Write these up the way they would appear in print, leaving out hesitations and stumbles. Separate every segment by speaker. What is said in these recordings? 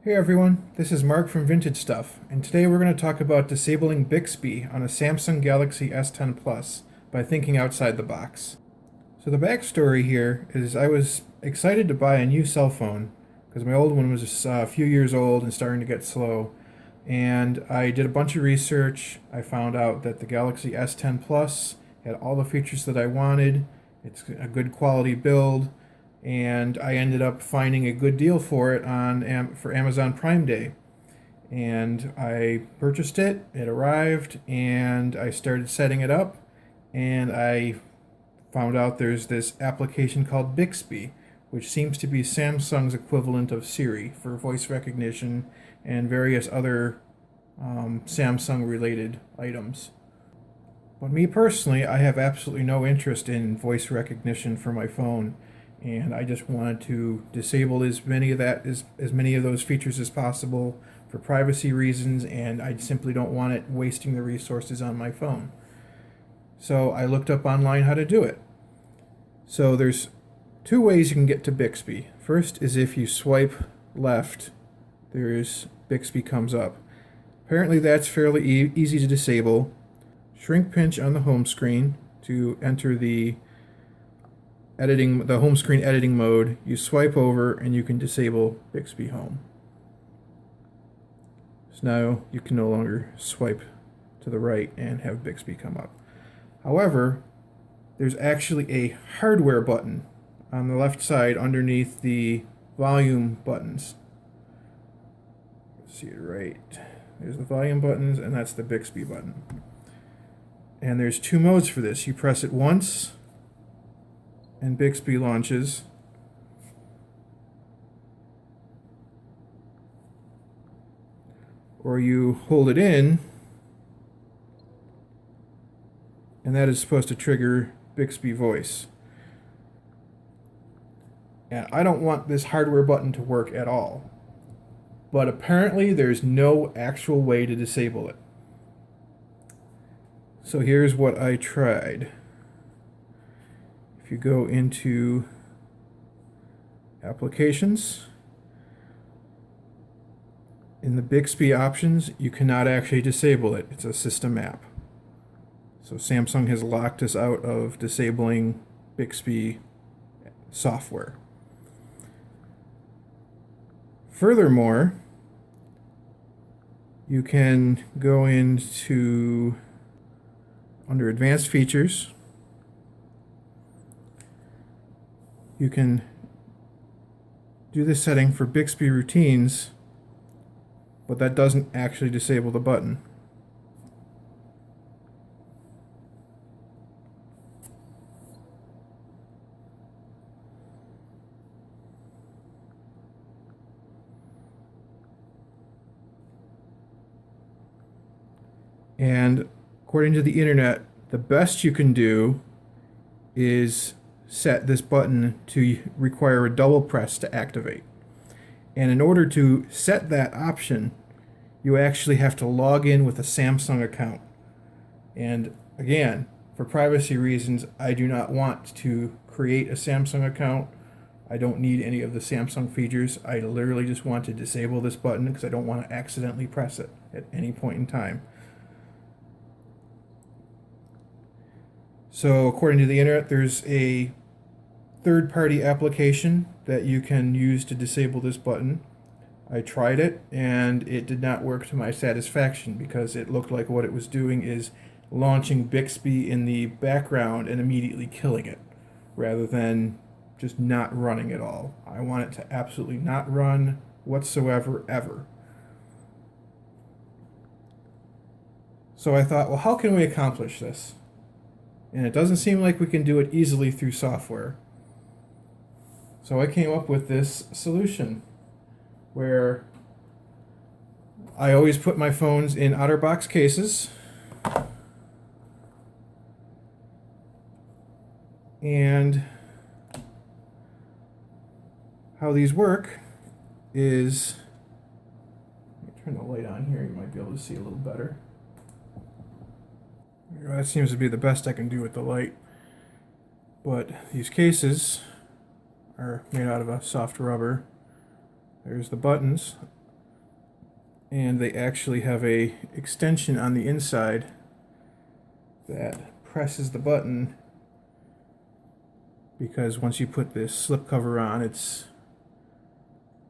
Speaker 1: Hey everyone, this is Mark from Vintage Stuff, and today we're going to talk about disabling Bixby on a Samsung Galaxy S10 Plus by thinking outside the box. So the backstory here is I was excited to buy a new cell phone because my old one was just a few years old and starting to get slow, and I did a bunch of research. I found out that the Galaxy S10 Plus had all the features that I wanted. It's a good quality build, and I ended up finding a good deal for it for Amazon Prime Day. And I purchased it, it arrived, and I started setting it up, and I found out there's this application called Bixby, which seems to be Samsung's equivalent of Siri for voice recognition and various other Samsung related items. But me personally, I have absolutely no interest in voice recognition for my phone, and I just wanted to disable as many of those features as possible for privacy reasons, and I simply don't want it wasting the resources on my phone. So I looked up online how to do it. So there's two ways you can get to Bixby. First is if you swipe left, Bixby comes up. Apparently that's fairly easy to disable. Shrink pinch on the home screen to enter the home screen editing mode. You swipe over and you can disable Bixby Home. So now you can no longer swipe to the right and have Bixby come up. However, there's actually a hardware button on the left side underneath the volume buttons. See it right. There's the volume buttons, and that's the Bixby button. And there's two modes for this. You press it once, and Bixby launches. Or you hold it in, and that is supposed to trigger Bixby voice. And I don't want this hardware button to work at all. But apparently there's no actual way to disable it. So here's what I tried. If you go into Applications, in the Bixby options, you cannot actually disable it. It's a system app. So Samsung has locked us out of disabling Bixby software. Furthermore, you can go into under Advanced Features. You can do this setting for Bixby routines, but that doesn't actually disable the button. And according to the internet, the best you can do is set this button to require a double press to activate. And in order to set that option, you actually have to log in with a Samsung account. And again, for privacy reasons, I do not want to create a Samsung account. I don't need any of the Samsung features. I literally just want to disable this button because I don't want to accidentally press it at any point in time. So according to the internet, there's a third-party application that you can use to disable this button. I tried it, and it did not work to my satisfaction because it looked like what it was doing is launching Bixby in the background and immediately killing it, rather than just not running at all. I want it to absolutely not run whatsoever, ever. So I thought, well, how can we accomplish this? And it doesn't seem like we can do it easily through software. So I came up with this solution where I always put my phones in OtterBox cases. And how these work is, let me turn the light on here, you might be able to see a little better. That seems to be the best I can do with the light. But these cases are made out of a soft rubber. There's the buttons. and they actually have a extension on the inside that presses the button, because once you put this slipcover on, it's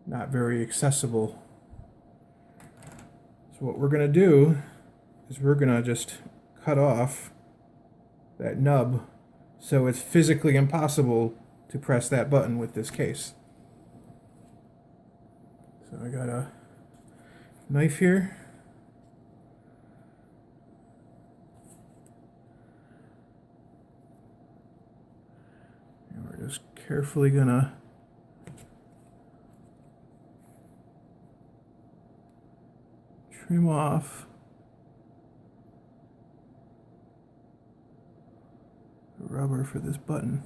Speaker 1: not very accessible. So what we're going to do is we're going to just cut off that nub so it's physically impossible to press that button with this case. So I got a knife here. And we're just carefully gonna trim off the rubber for this button.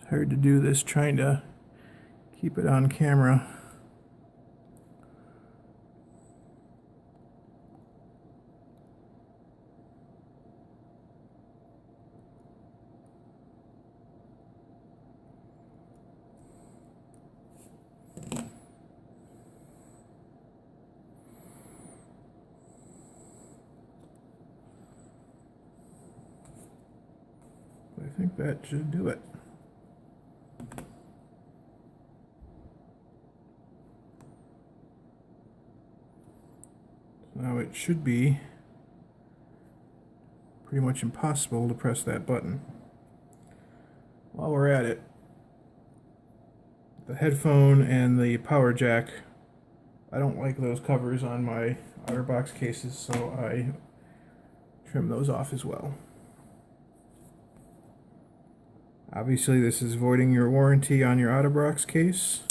Speaker 1: Hard to do this trying to keep it on camera. But I think that should do it. Now it should be pretty much impossible to press that button. While we're at it, the headphone and the power jack, I don't like those covers on my OtterBox cases, so I trim those off as well. Obviously this is voiding your warranty on your OtterBox case.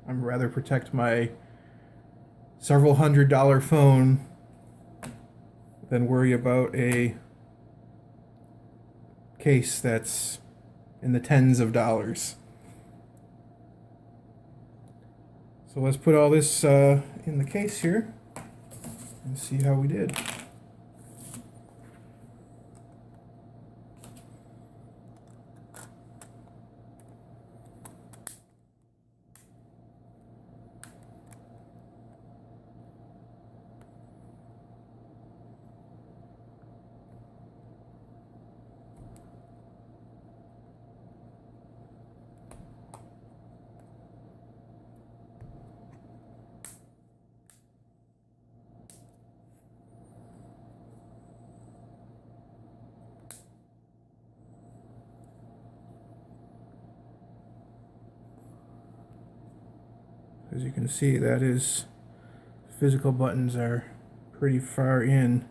Speaker 1: I'd rather protect my several $100 phone than worry about a case that's in the tens of dollars. So let's put all this in the case here and see how we did. As you can see, that is, physical buttons are pretty far in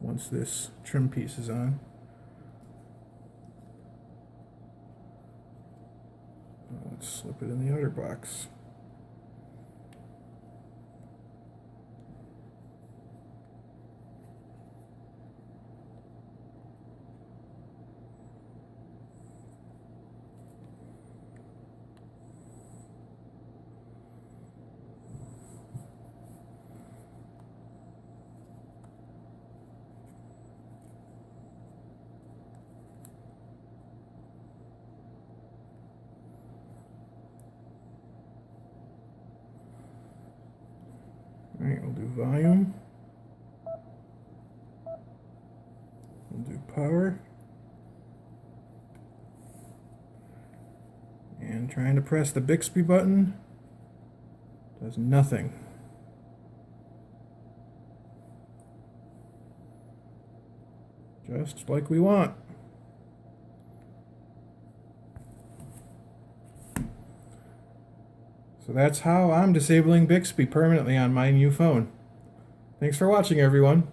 Speaker 1: once this trim piece is on. Let's slip it in the outer box. Alright, we'll do volume. We'll do power. And trying to press the Bixby button does nothing. Just like we want. So that's how I'm disabling Bixby permanently on my new phone. Thanks for watching, everyone.